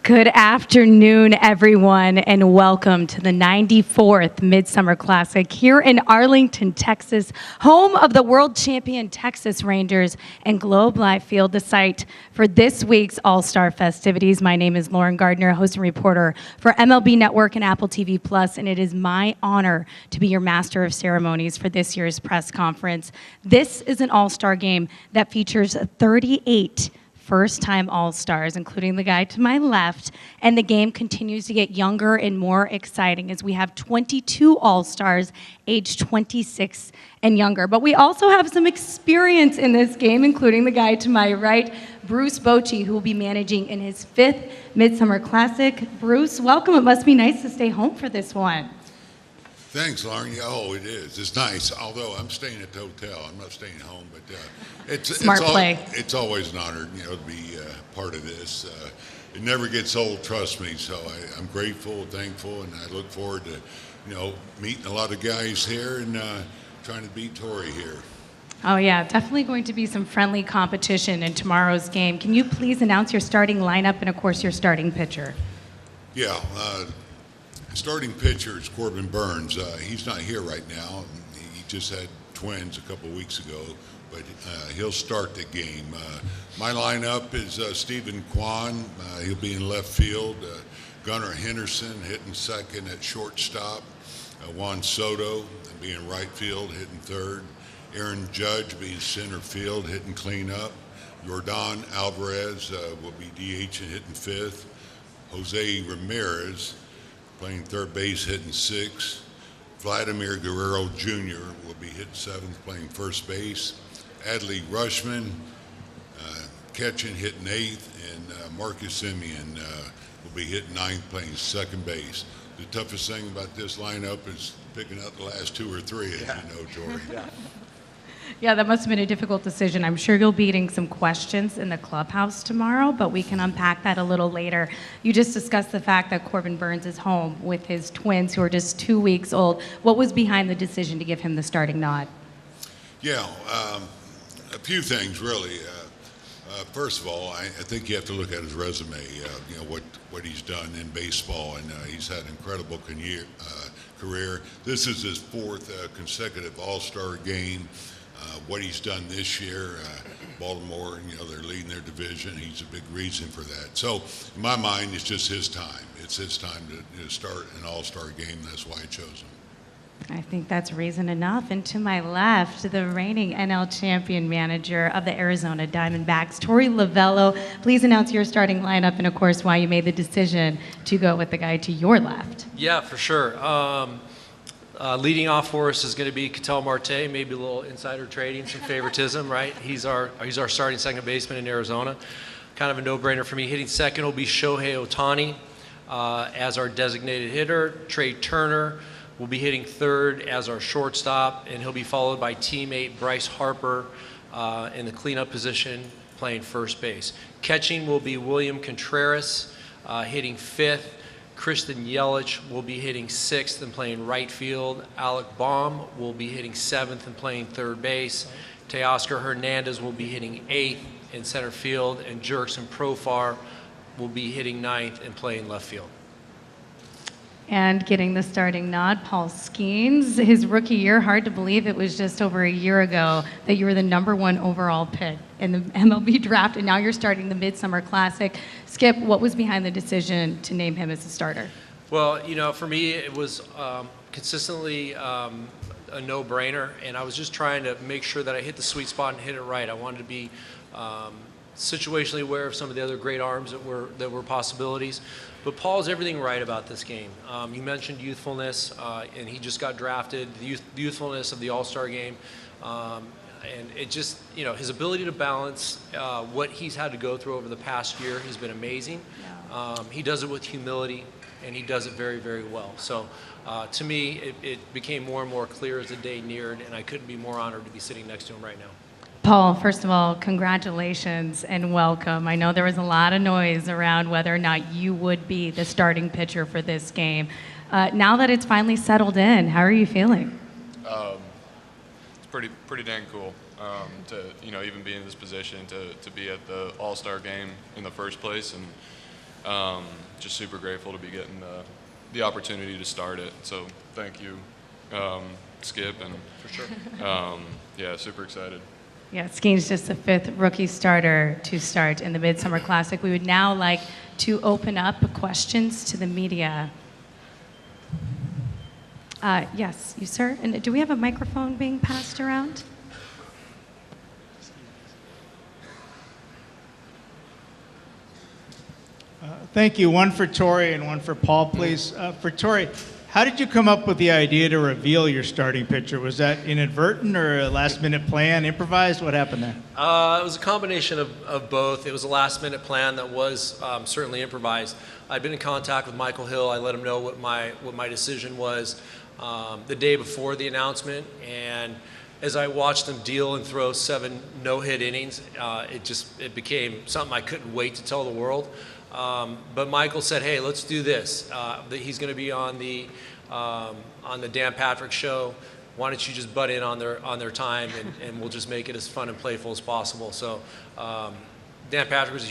Good afternoon, everyone, and welcome to the 94th Midsummer Classic here in Arlington, Texas, home of the world champion Texas Rangers and Globe Life Field, the site for this week's All-Star festivities. My name is Lauren Gardner, host and reporter for MLB Network and Apple TV Plus, and it is my honor to be your master of ceremonies for this year's press conference. This is an All-Star game that features 38 first-time All-Stars, including the guy to my left, and the game continues to get younger and more exciting as we have 22 All-Stars aged 26 and younger. But we also have some experience in this game, including the guy to my right, Bruce Bochy, who will be managing in his 5th Midsummer Classic. Bruce, welcome. It must be nice to stay home for this one. Thanks, Lauren. Yeah, oh, it is. It's nice. Although I'm staying at the hotel, I'm not staying home. But it's always an honor, to be part of this. It never gets old, trust me. So I'm grateful, thankful, and I look forward to, meeting a lot of guys here and trying to beat Torey here. Oh yeah, definitely going to be some friendly competition in tomorrow's game. Can you please announce your starting lineup and, of course, your starting pitcher? Yeah. Starting pitcher is Corbin Burns. He's not here right now. He just had twins a couple of weeks ago, but he'll start the game. My lineup is Stephen Kwan. He'll be in left field. Gunnar Henderson hitting second at shortstop. Juan Soto being right field, hitting third. Aaron Judge being center field, hitting cleanup. Yordan Alvarez will be DH and hitting fifth. Jose Ramirez playing third base, hitting sixth. Vladimir Guerrero Jr. will be hitting seventh, playing first base. Adley Rushman catching, hitting eighth, and Marcus Semien will be hitting ninth, playing second base. The toughest thing about this lineup is picking up the last two or three, as you know, Torey. Yeah, that must have been a difficult decision. I'm sure you'll be getting some questions in the clubhouse tomorrow, but we can unpack that a little later. You just discussed the fact that Corbin Burns is home with his twins, who are just 2 weeks old. What was behind the decision to give him the starting nod? Yeah, a few things, really. First of all, I think you have to look at his resume, what he's done in baseball, and he's had an incredible career. This is his 4th consecutive All-Star game. What he's done this year, Baltimore, they're leading their division. He's a big reason for that. So, in my mind, it's just his time. It's his time to start an All-Star game. That's why I chose him. I think that's reason enough. And to my left, the reigning NL champion manager of the Arizona Diamondbacks, Torey Lovullo. Please announce your starting lineup and, of course, why you made the decision to go with the guy to your left. Yeah, for sure. Leading off for us is going to be Ketel Marte, maybe a little insider trading, some favoritism, right? He's our starting second baseman in Arizona. Kind of a no-brainer for me. Hitting second will be Shohei Ohtani as our designated hitter. Trey Turner will be hitting third as our shortstop, and he'll be followed by teammate Bryce Harper in the cleanup position, playing first base. Catching will be William Contreras hitting fifth. Kristen Yelich will be hitting sixth and playing right field. Alec Baum will be hitting seventh and playing third base. Teoscar Hernandez will be hitting eighth in center field, and Jurickson Profar will be hitting ninth and playing left field. And getting the starting nod, Paul Skenes. His rookie year, hard to believe it was just over a year ago that you were the #1 overall pick in the MLB draft, and now you're starting the Midsummer Classic. Skip, what was behind the decision to name him as a starter? Well, for me, it was consistently a no-brainer, and I was just trying to make sure that I hit the sweet spot and hit it right. I wanted to be situationally aware of some of the other great arms that were possibilities. But Paul's everything right about this game. You mentioned youthfulness, and he just got drafted. The youthfulness of the All-Star game, and it just, his ability to balance what he's had to go through over the past year has been amazing. He does it with humility, and he does it very, very well. So to me, it became more and more clear as the day neared, and I couldn't be more honored to be sitting next to him right now. Paul, first of all, congratulations and welcome. I know there was a lot of noise around whether or not you would be the starting pitcher for this game. Now that it's finally settled in, how are you feeling? It's pretty dang cool to even be in this position to be at the All-Star game in the first place, and Just super grateful to be getting the opportunity to start it. So thank you, Skip, and for sure. Yeah, super excited. Yeah, Skenes just the 5th rookie starter to start in the Midsummer Classic. We would now like to open up questions to the media. Yes, you, sir. And do we have a microphone being passed around? Thank you. One for Torey and one for Paul, please. For Torey, how did you come up with the idea to reveal your starting pitcher? Was that inadvertent or a last-minute plan, improvised? What happened there? It was a combination of both. It was a last-minute plan that was certainly improvised. I'd been in contact with Michael Hill. I let him know what my decision was the day before the announcement, and as I watched him deal and throw 7 no-hit innings, it became something I couldn't wait to tell the world. But Michael said, "Hey, let's do this. He's going to be on the Dan Patrick show. Why don't you just butt in on their time, and we'll just make it as fun and playful as possible." So Dan Patrick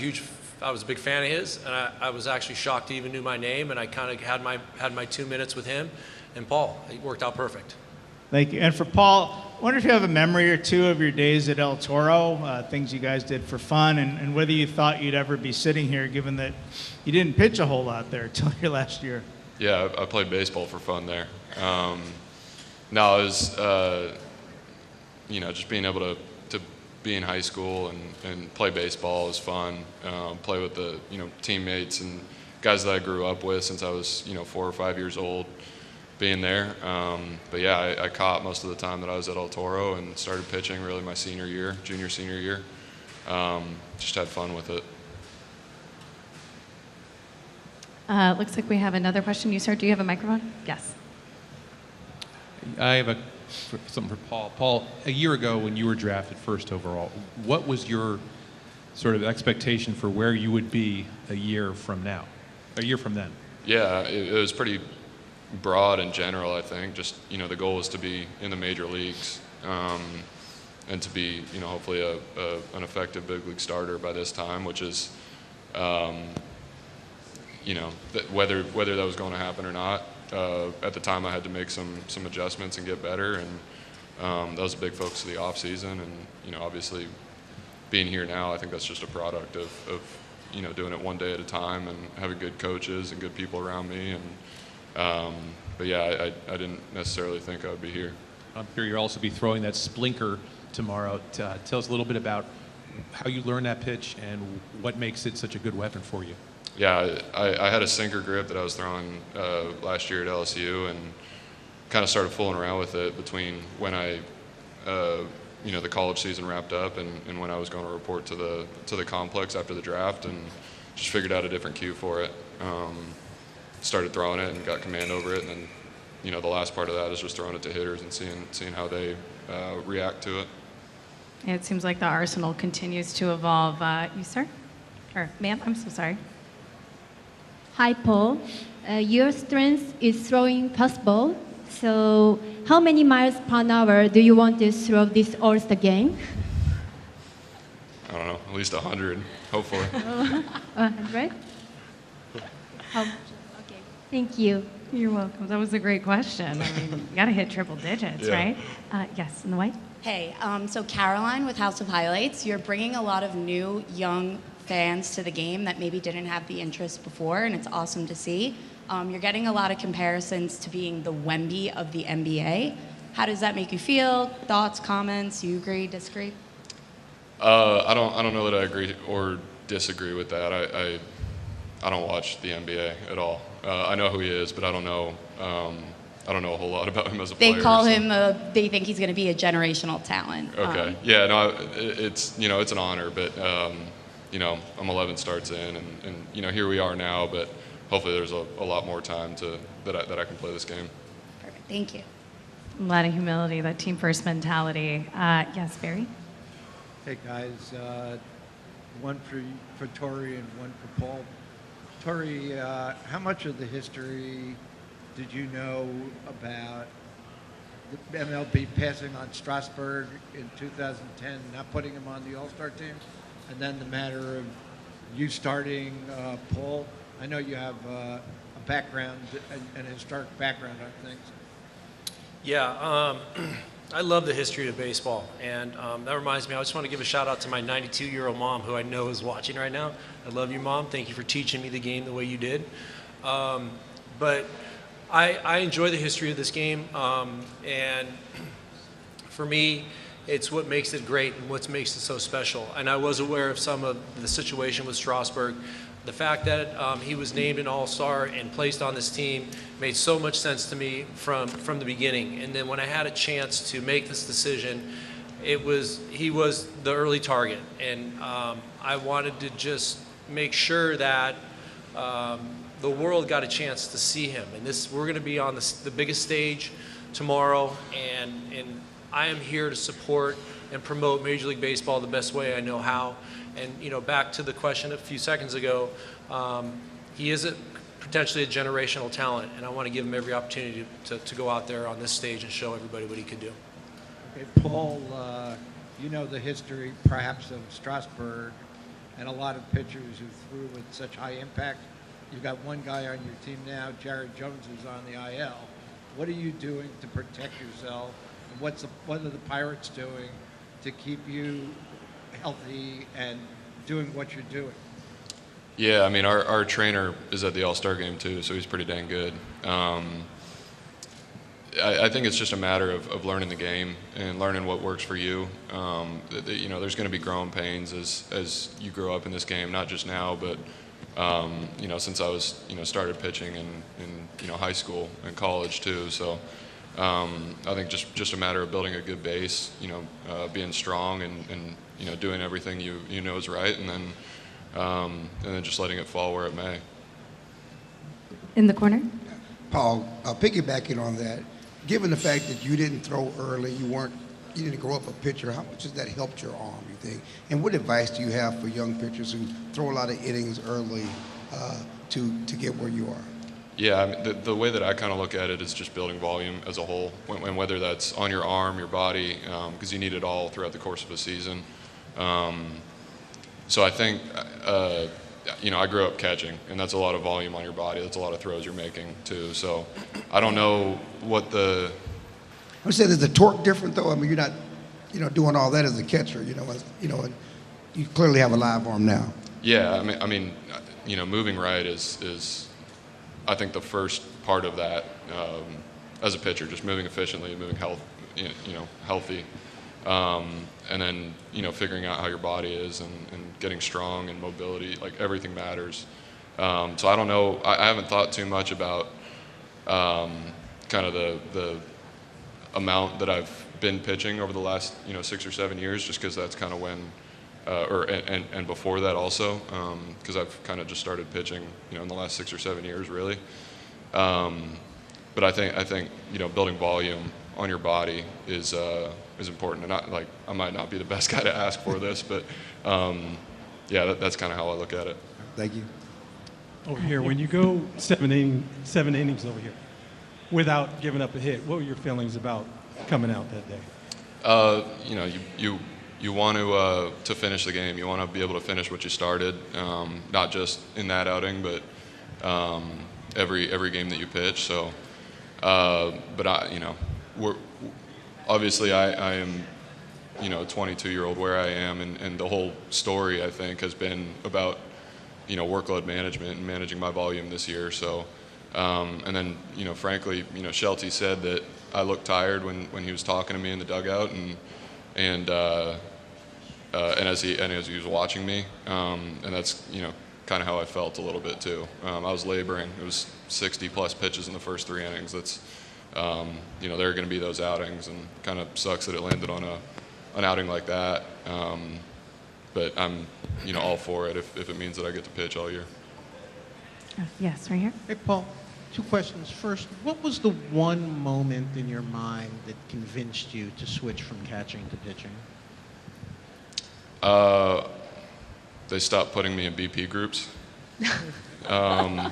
I was a big fan of his, and I was actually shocked he even knew my name, and I kind of had my 2 minutes with him and Paul. It worked out perfect. Thank you. And for Paul, I wonder if you have a memory or two of your days at El Toro, things you guys did for fun, and whether you thought you'd ever be sitting here, given that you didn't pitch a whole lot there until your last year. Yeah, I played baseball for fun there. No, it was, just being able to be in high school and play baseball was fun. Play with the, teammates and guys that I grew up with since I was, 4 or 5 years old, being there. But yeah, I caught most of the time that I was at El Toro and started pitching really my senior year, senior year. Just had fun with it. Looks like we have another question. You, sir, do you have a microphone? Yes. I have something for Paul. Paul, a year ago when you were drafted first overall, what was your sort of expectation for where you would be a year from then? Yeah, it was pretty broad and general, I think. Just, the goal was to be in the major leagues and to be, hopefully an effective big league starter by this time, which is, whether that was going to happen or not. At the time, I had to make some adjustments and get better, and that was a big focus of the off season. And obviously, being here now, I think that's just a product of doing it one day at a time and having good coaches and good people around me. And but yeah, I didn't necessarily think I would be here. I'm sure you'll also be throwing that splinker tomorrow. Tell us a little bit about how you learned that pitch and what makes it such a good weapon for you. Yeah, I had a sinker grip that I was throwing last year at LSU, and kind of started fooling around with it between when the college season wrapped up and when I was going to report to the complex after the draft, and just figured out a different cue for it. Started throwing it and got command over it, and then the last part of that is just throwing it to hitters and seeing how they react to it. It seems like the arsenal continues to evolve. You, sir? Or ma'am, I'm so sorry. Hi, Paul. Your strength is throwing fastball. So how many miles per hour do you want to throw this All-Star game? I don't know, at least 100, hopefully. 100? How much? Okay, thank you. You're welcome. That was a great question. I mean, you got to hit triple digits, Yeah. right? Yes, in the white. Hey, so Caroline with House of Highlights, you're bringing a lot of new, young fans to the game that maybe didn't have the interest before, and it's awesome to see. You're getting a lot of comparisons to being the Wemby of the NBA. How does that make you feel? Thoughts, comments? You agree, disagree? I don't know that I agree or disagree with that. I don't watch the NBA at all. I know who he is, but I don't know a whole lot about him as a player. They call him. They think he's going to be a generational talent. Okay. Yeah. No. It's it's an honor, but I'm 11 starts in, and here we are now. But hopefully, there's a lot more time that I can play this game. Perfect. Thank you. A lot of humility, that team first mentality. Yes, Barry? Hey guys, one for Torey and one for Paul. Torey, how much of the history did you know about the MLB passing on Strasburg in 2010, not putting him on the All-Star team, and then the matter of you starting Paul I know you have a background, an historic background on things. Yeah, I love the history of baseball, and that reminds me, I just want to give a shout out to my 92-year-old mom, who I know is watching right now. I love you, Mom. Thank you for teaching me the game the way you did. But I enjoy the history of this game, and for me, it's what makes it great and what makes it so special. And I was aware of some of the situation with Strasburg. The fact that he was named an All-Star and placed on this team made so much sense to me from the beginning. And then when I had a chance to make this decision, he was the early target. And I wanted to just make sure that the world got a chance to see him. And we're going to be on the biggest stage tomorrow, and I am here to support and promote Major League Baseball the best way I know how. And back to the question a few seconds ago, he is potentially a generational talent, and I want to give him every opportunity to go out there on this stage and show everybody what he can do. Okay, Paul, you know the history perhaps of Strasburg and a lot of pitchers who threw with such high impact. You've got one guy on your team now, Jared Jones, who's on the IL. What are you doing to protect yourself? And what are the Pirates doing to keep you healthy and doing what you're doing? Yeah, I mean, our trainer is at the All-Star game too, so he's pretty dang good. I think it's just a matter of learning the game and learning what works for you. There's going to be growing pains as you grow up in this game, not just now, but since I was started pitching in high school and college too. So I think just a matter of building a good base, being strong and doing everything you know is right, and then just letting it fall where it may. In the corner. Paul, piggybacking on that, given the fact that you didn't throw early, you didn't grow up a pitcher, how much has that helped your arm, you think? And what advice do you have for young pitchers who throw a lot of innings early to get where you are? Yeah, I mean, the way that I kind of look at it is just building volume as a whole, and whether that's on your arm, your body, because you need it all throughout the course of a season. So I think, I grew up catching, and that's a lot of volume on your body. That's a lot of throws you're making too. So I don't know what the. I would say, is the torque different though? I mean, you're not, doing all that as a catcher. And you clearly have a live arm now. Yeah, I mean, moving right is, I think, the first part of that as a pitcher, just moving efficiently, moving healthy, and then figuring out how your body is and getting strong and mobility, like everything matters. So I don't know. I haven't thought too much about kind of the amount that I've been pitching over the last 6 or 7 years, just because that's kind of when. And before that also, because I've kind of just started pitching, in the last 6 or 7 years, really. But I think building volume on your body is important. And I might not be the best guy to ask for this, but that's kind of how I look at it. Thank you. Over here, when you go seven innings over here, without giving up a hit, what were your feelings about coming out that day? You want to finish the game. You want to be able to finish what you started, not just in that outing, but every game that you pitch. So, but we're obviously I am, a 22-year-old where I am, and the whole story I think has been about workload management and managing my volume this year. So, and then frankly, Shelty said that I looked tired when he was talking to me in the dugout, and as he was watching me, and that's kind of how I felt a little bit too. I was laboring. It was 60+ pitches in the first 3 innings. That's there are going to be those outings, and kind of sucks that it landed on an outing like that. But I'm all for it if it means that I get to pitch all year. Oh, yes, right here. Hey, Paul, 2 questions. First, what was the one moment in your mind that convinced you to switch from catching to pitching? They stopped putting me in BP groups. I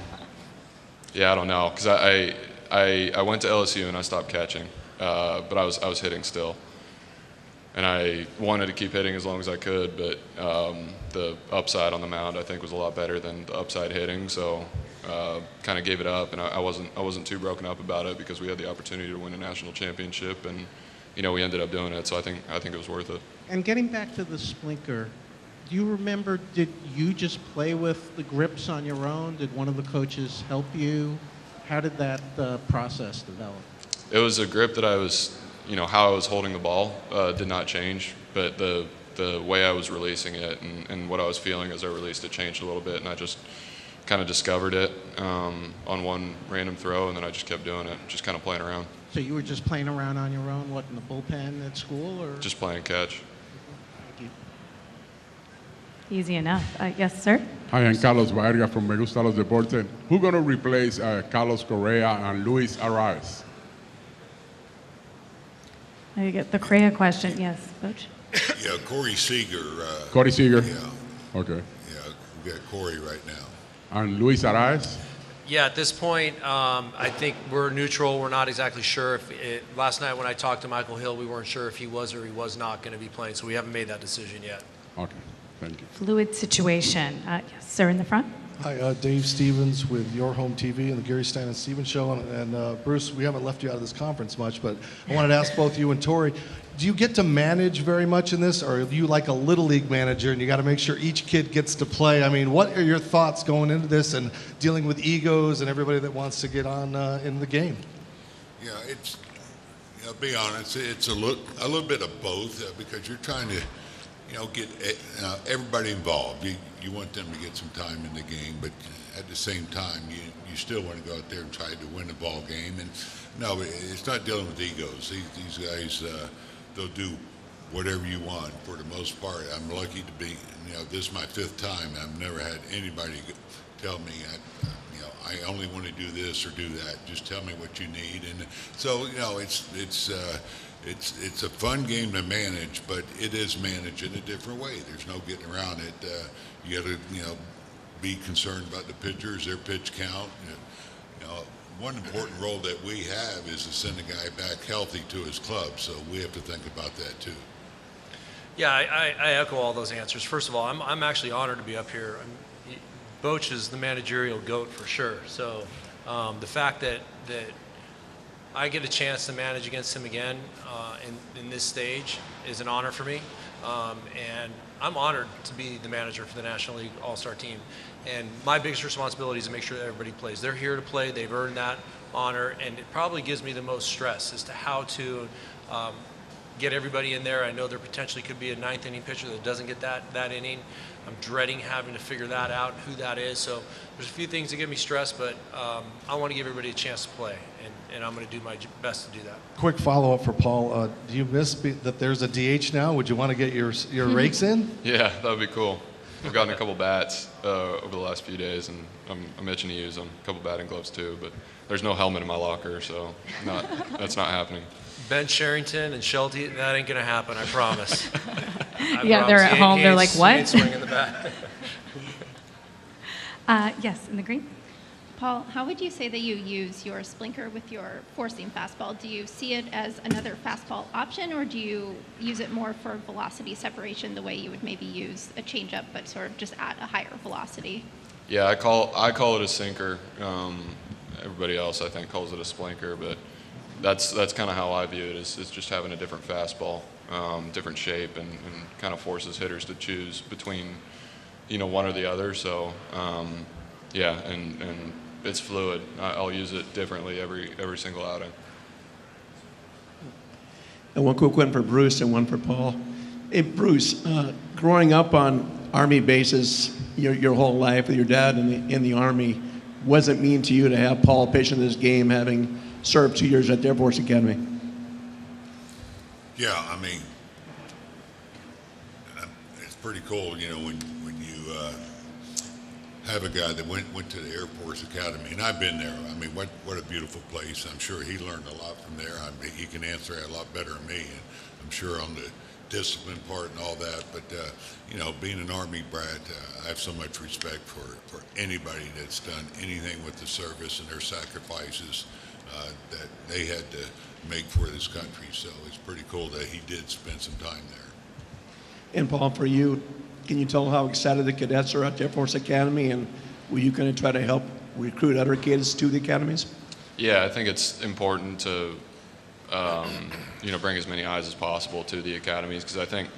don't know, because I went to LSU and I stopped catching, but I was hitting still. and I wanted to keep hitting as long as I could, but the upside on the mound I think was a lot better than the upside hitting, so kind of gave it up, and I wasn't too broken up about it because we had the opportunity to win a national championship, and we ended up doing it, so I think it was worth it. And getting back to the splinker, do you remember, did you just play with the grips on your own? Did one of the coaches help you? How did that process develop? It was a grip that I was, how I was holding the ball did not change, but the way I was releasing it and what I was feeling as I released it changed a little bit, and I just kind of discovered it on one random throw, and then I just kept doing it, just kind of playing around. So you were just playing around on your own, in the bullpen at school, or? Just playing catch. Thank you. Easy enough. Yes, sir? Hi, I'm Carlos Vargas from Me Gusta Los Deportes. Who's going to replace Carlos Correa and Luis Arraez? You get the Correa question. Yes, Coach. Yeah, Corey Seager. Corey Seager? Yeah. Okay. Yeah, we got Corey right now. And Luis Arraez? Yeah, at this point, I think we're neutral. We're not exactly sure. Last night when I talked to Michael Hill, we weren't sure if he was or he was not going to be playing, so we haven't made that decision yet. Okay, thank you. Fluid situation. Yes, sir, in the front. Hi, Dave Stevens with Your Home TV and the Gary Stan and Stevens Show. And Bruce, we haven't left you out of this conference much, but I wanted to ask both you and Torey, do you get to manage very much in this, or are you like a little league manager and you got to make sure each kid gets to play? I mean, what are your thoughts going into this and dealing with egos and everybody that wants to get on in the game? Yeah, it's, be honest, it's a little bit of both because you're trying to, get everybody involved. You want them to get some time in the game, but at the same time, you still want to go out there and try to win the ball game. And no, it's not dealing with egos. These guys, they'll do whatever you want for the most part. I'm lucky to be, this is my 5th time. I've never had anybody tell me, I only want to do this or do that. Just tell me what you need. And so, it's a fun game to manage, but it is managed in a different way. There's no getting around it. You got to, be concerned about the pitchers, their pitch count. One important role that we have is to send a guy back healthy to his club, so we have to think about that too. Yeah, I echo all those answers. First of all, I'm actually honored to be up here. Boch is the managerial GOAT for sure. So the fact that I get a chance to manage against him again in this stage is an honor for me. And I'm honored to be the manager for the National League All-Star team. And my biggest responsibility is to make sure that everybody plays. They're here to play. They've earned that honor. And it probably gives me the most stress as to how to get everybody in there. I know there potentially could be a 9th inning pitcher that doesn't get that inning. I'm dreading having to figure that out, who that is. So there's a few things that give me stress, but I want to give everybody a chance to play, and I'm going to do my best to do that. Quick follow-up for Paul. Do you miss that there's a DH now? Would you want to get your rakes in? Yeah, that would be cool. I've gotten a couple bats over the last few days, and I'm itching to use them. A couple batting gloves too, but there's no helmet in my locker, so that's not happening. Ben Sherrington and Shelty, that ain't going to happen, I promise. Yeah, they're at home. They're like, what? Swinging the bat. Yes, in the green. Paul, how would you say that you use your splinker with your four-seam fastball? Do you see it as another fastball option, or do you use it more for velocity separation the way you would maybe use a changeup, but sort of just at a higher velocity? Yeah, I call it a sinker. Everybody else, I think, calls it a splinker, but that's kind of how I view it. Is just having a different fastball, different shape, and kind of forces hitters to choose between, one or the other. So, yeah, and it's fluid. I'll use it differently every single outing. And one quick one for Bruce and one for Paul. Hey, Bruce, growing up on Army bases your whole life with your dad in the Army, what does it mean to you to have Paul pitch in this game, having served 2 years at the Air Force Academy? Yeah, I mean, it's pretty cool, when you have a guy that went to the Air Force Academy, and I've been there. I mean, what a beautiful place. I'm sure he learned a lot from there. He can answer that a lot better than me, and I'm sure on the discipline part and all that. But being an Army brat, I have so much respect for anybody that's done anything with the service and their sacrifices. that they had to make for this country. So it's pretty cool that he did spend some time there. And Paul, for you, can you tell how excited the cadets are at the Air Force Academy, and were you going to try to help recruit other kids to the academies? Yeah, I think it's important to bring as many eyes as possible to the academies, because I think,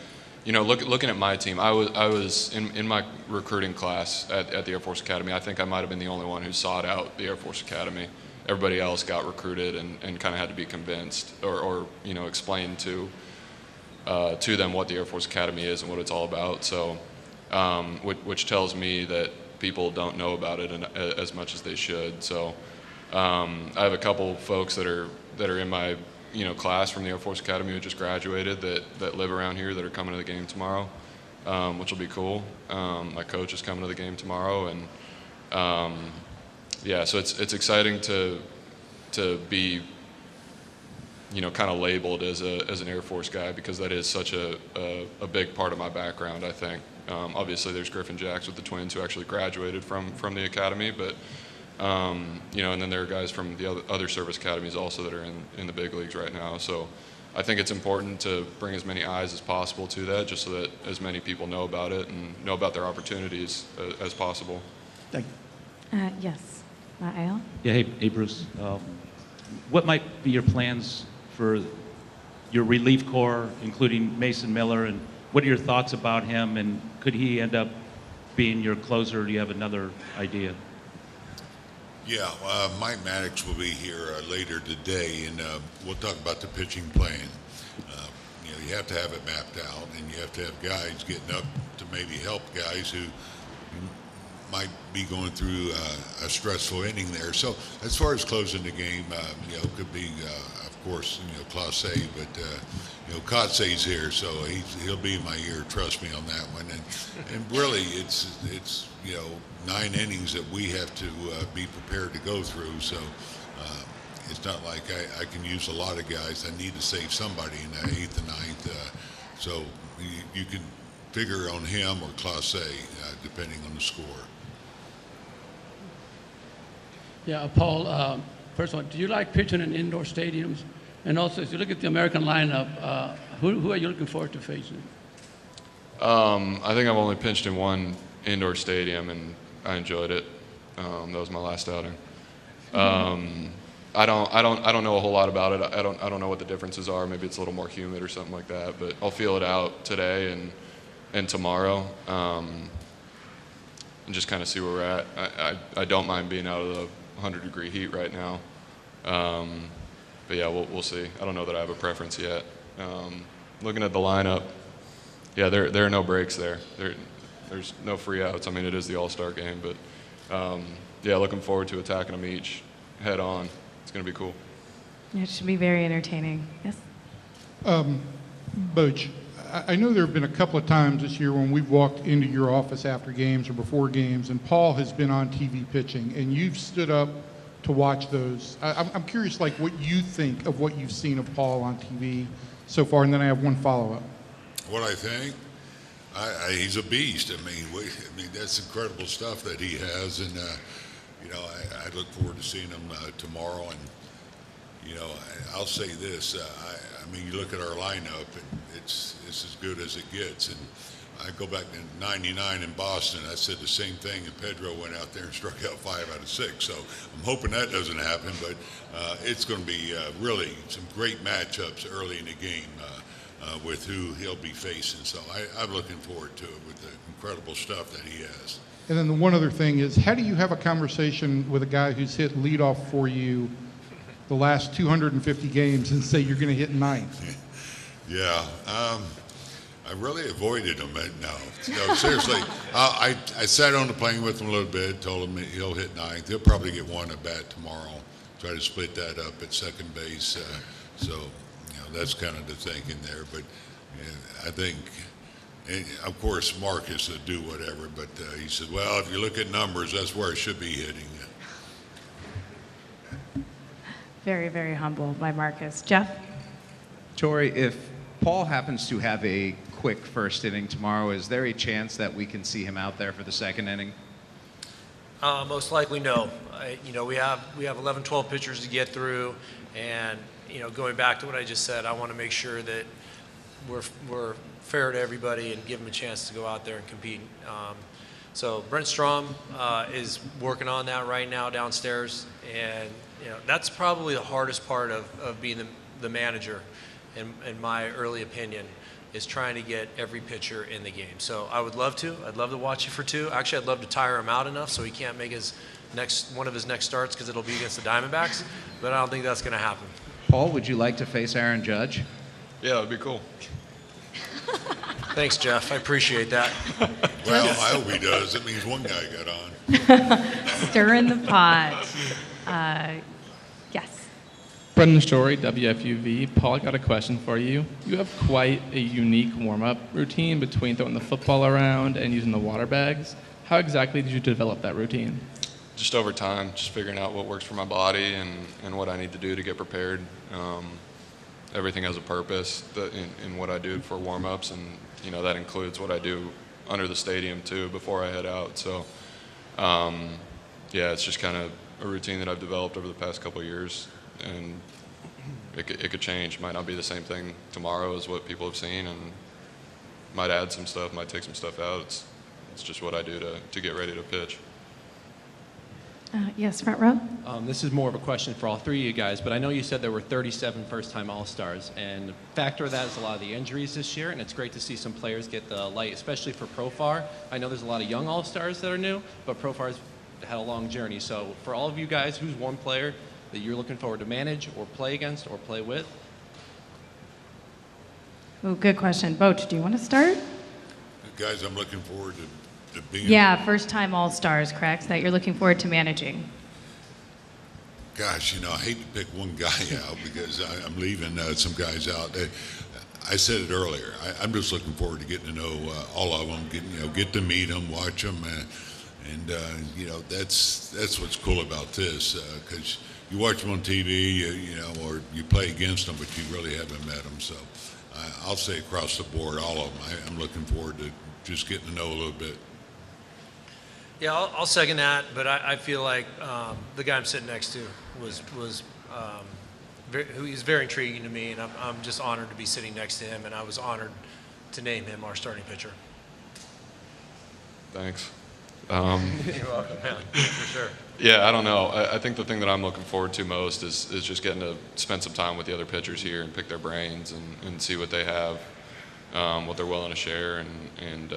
looking at my team, I was in my recruiting class at the Air Force Academy. I think I might have been the only one who sought out the Air Force Academy. Everybody else got recruited and kind of had to be convinced or explained to them what the Air Force Academy is and what it's all about. So, which tells me that people don't know about it as much as they should. So, I have a couple folks that are in my class from the Air Force Academy who just graduated that live around here that are coming to the game tomorrow, which will be cool. My coach is coming to the game tomorrow, and so it's exciting to be kind of labeled as an Air Force guy, because that is such a big part of my background, I think. Obviously, there's Griffin Jacks with the Twins who actually graduated from the academy, but and then there are guys from the other service academies also that are in the big leagues right now. So I think it's important to bring as many eyes as possible to that, just so that as many people know about it and know about their opportunities as possible. Thank you. Yes. Al? Yeah, hey Bruce. What might be your plans for your relief corps, including Mason Miller, and what are your thoughts about him, and could he end up being your closer, or do you have another idea? Yeah, Mike Maddox will be here later today, and we'll talk about the pitching plan. You have to have it mapped out, and you have to have guys getting up to maybe help guys who might be going through a stressful inning there. So as far as closing the game, could be, of course, Clase, but Kotze's here, so he'll be in my ear. Trust me on that one. And really, it's 9 innings that we have to be prepared to go through. So it's not like I can use a lot of guys. I need to save somebody in the 8th and 9th. So you can figure on him or Clase, depending on the score. Yeah, Paul, first of all, do you like pitching in indoor stadiums? And also, if you look at the American lineup, who are you looking forward to facing? I think I've only pitched in one indoor stadium, and I enjoyed it. That was my last outing. I don't know a whole lot about it. I don't know what the differences are. Maybe it's a little more humid or something like that. But I'll feel it out today and tomorrow, and just kind of see where we're at. I don't mind being out of the 100-degree heat right now. But yeah, we'll see. I don't know that I have a preference yet. Looking at the lineup, yeah, there are no breaks there. There's no free outs. I mean, it is the All-Star game, but yeah, looking forward to attacking them each head on. It's going to be cool. It should be very entertaining. Yes? Boch, I know there have been a couple of times this year when we've walked into your office after games or before games, and Paul has been on TV pitching, and you've stood up to watch those. I'm curious, like, what you think of what you've seen of Paul on TV so far, and then I have one follow-up. What I think? He's a beast. I mean, that's incredible stuff that he has, and I look forward to seeing him tomorrow. And I'll say this: I mean, you look at our lineup, and it's as good as it gets. And I go back to '99 in Boston. I said the same thing, and Pedro went out there and struck out 5 out of 6. So I'm hoping that doesn't happen. But it's going to be really some great matchups early in the game. With who he'll be facing. So I'm looking forward to it with the incredible stuff that he has. And then the one other thing is, how do you have a conversation with a guy who's hit leadoff for you the last 250 games and say you're going to hit 9th? Yeah. I really avoided him. No, seriously. I sat on the plane with him a little bit, told him he'll hit 9th. He'll probably get one at bat tomorrow. Try to split that up at second base. That's kind of the thinking there, but I think, of course, Marcus would do whatever, but he said, well, if you look at numbers, that's where it should be hitting. Very, very humble by Marcus. Jeff? Torey, if Paul happens to have a quick first inning tomorrow, is there a chance that we can see him out there for the second inning? Most likely, no. We have 11, 12 pitchers to get through, and going back to what I just said, I want to make sure that we're fair to everybody and give them a chance to go out there and compete. So Brent Strom is working on that right now downstairs, and that's probably the hardest part of being the manager, in my early opinion, is trying to get every pitcher in the game. So I would love to. I'd love to watch you for 2. Actually, I'd love to tire him out enough so he can't make one of his next starts because it'll be against the Diamondbacks, but I don't think that's going to happen. Paul, would you like to face Aaron Judge? Yeah, that'd be cool. Thanks, Jeff. I appreciate that. Well, I hope he does. It means one guy got on. Stirring the pot. Yes. Brendan Story, WFUV. Paul, I got a question for you. You have quite a unique warm-up routine between throwing the football around and using the water bags. How exactly did you develop that routine? Just over time, just figuring out what works for my body and what I need to do to get prepared. Everything has a purpose in what I do for warm-ups, and that includes what I do under the stadium too before I head out. So it's just kind of a routine that I've developed over the past couple of years, and it could change. Might not be the same thing tomorrow as what people have seen, and might add some stuff, might take some stuff out. It's just what I do to get ready to pitch. Yes, front row. This is more of a question for all 3 of you guys, but I know you said there were 37 first-time All-Stars, and the factor of that is a lot of the injuries this year, and it's great to see some players get the light, especially for Profar. I know there's a lot of young All-Stars that are new, but Profar's had a long journey. So for all of you guys, who's one player that you're looking forward to manage or play against or play with? Oh, good question. Boch, do you want to start? Guys, I'm looking forward to being. Yeah, first-time All-Stars, correct? That you're looking forward to managing. Gosh, I hate to pick one guy out because I'm leaving some guys out. I said it earlier. I'm just looking forward to getting to know all of them, get to meet them, watch them, and that's what's cool about this because you watch them on TV, or you play against them, but you really haven't met them. So I'll say across the board, all of them. I'm looking forward to just getting to know a little bit. Yeah, I'll second that, but I feel like the guy I'm sitting next to he's very intriguing to me, and I'm just honored to be sitting next to him, and I was honored to name him our starting pitcher. Thanks. You're welcome, man. For sure. Yeah, I don't know. I think the thing that I'm looking forward to most is just getting to spend some time with the other pitchers here and pick their brains and see what they have, what they're willing to share, and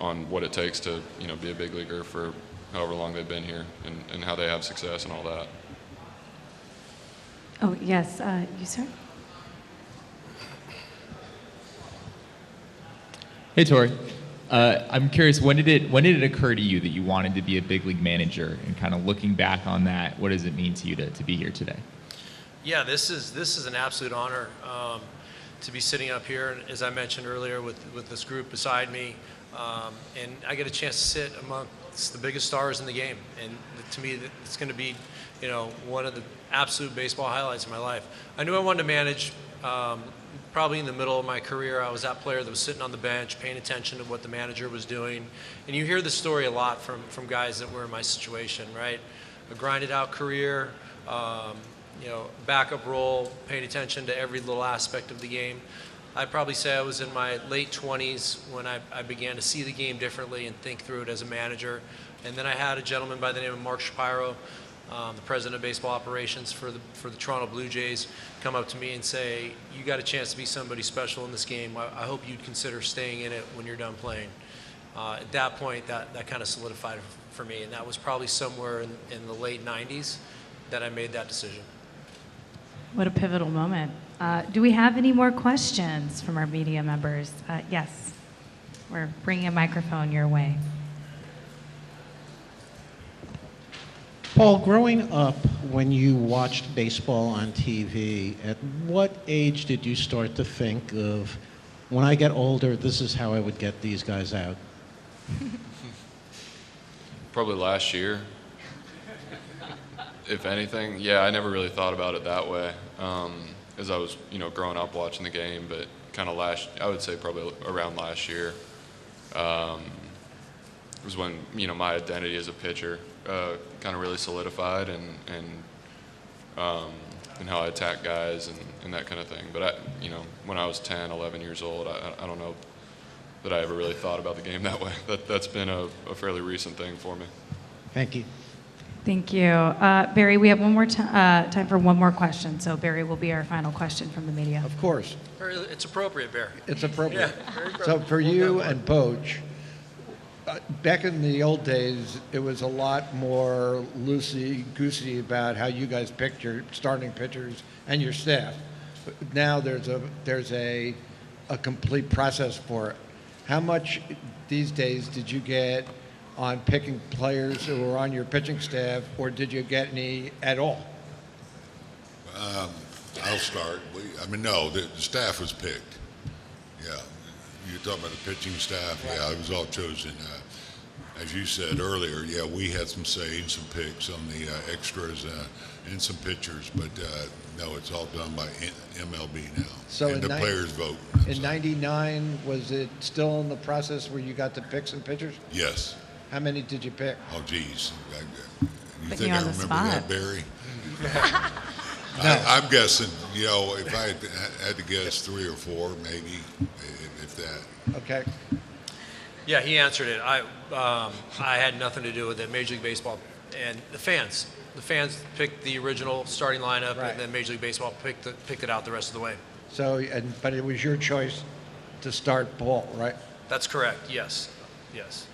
on what it takes to be a big leaguer for however long they've been here and how they have success and all that. Oh, yes. You, sir? Hey, Torey. I'm curious, when did it occur to you that you wanted to be a big league manager? And kind of looking back on that, what does it mean to you to be here today? Yeah, this is an absolute honor to be sitting up here, as I mentioned earlier, with this group beside me, and I get a chance to sit amongst the biggest stars in the game, and to me, it's going to be, one of the absolute baseball highlights of my life. I knew I wanted to manage. Probably in the middle of my career, I was that player that was sitting on the bench, paying attention to what the manager was doing, and you hear this story a lot from guys that were in my situation, right? A grinded out career. Backup role, paying attention to every little aspect of the game. I'd probably say I was in my late 20s when I began to see the game differently and think through it as a manager. And then I had a gentleman by the name of Mark Shapiro, the president of baseball operations for the Toronto Blue Jays, come up to me and say, "You got a chance to be somebody special in this game. I hope you'd consider staying in it when you're done playing." At that point, that kind of solidified it for me, and that was probably somewhere in the late 90s that I made that decision. What a pivotal moment. Do we have any more questions from our media members? Yes. We're bringing a microphone your way. Paul, growing up, when you watched baseball on TV, at what age did you start to think of, when I get older, this is how I would get these guys out? Probably last year. If anything, yeah, I never really thought about it that way as I was, growing up watching the game, but kind of I would say probably around last year. was when my identity as a pitcher kind of really solidified, and how I attack guys and that kind of thing. But when I was 10, 11 years old, I don't know that I ever really thought about the game that way. That's been a fairly recent thing for me. Thank you. Thank you. Barry, we have one more time for one more question. So Barry will be our final question from the media. Of course. It's appropriate, Barry. It's appropriate. Yeah, very So appropriate. for you and Bochy, back in the old days, it was a lot more loosey-goosey about how you guys picked your starting pitchers and your staff. But now there's a complete process for it. How much these days did you get on picking players who were on your pitching staff, or did you get any at all? I'll start. No, the staff was picked. Yeah. You're talking about the pitching staff? Yeah, it was all chosen. As you said earlier, yeah, we had some say and some picks on the extras and some pitchers, but no, it's all done by MLB now. So and the players vote. In '99, was it still in the process where you got to pick some pitchers? Yes. How many did you pick? Oh, geez. You Putting think you I on the remember spot. that, Barry? No. I'm guessing, if I had to guess 3 or 4, maybe, if that. Okay. Yeah, he answered it. I had nothing to do with it. Major League Baseball and the fans. The fans picked the original starting lineup, Right. and then Major League Baseball picked it out the rest of the way. So, but it was your choice to start Paul, right? That's correct. Yes. Yes.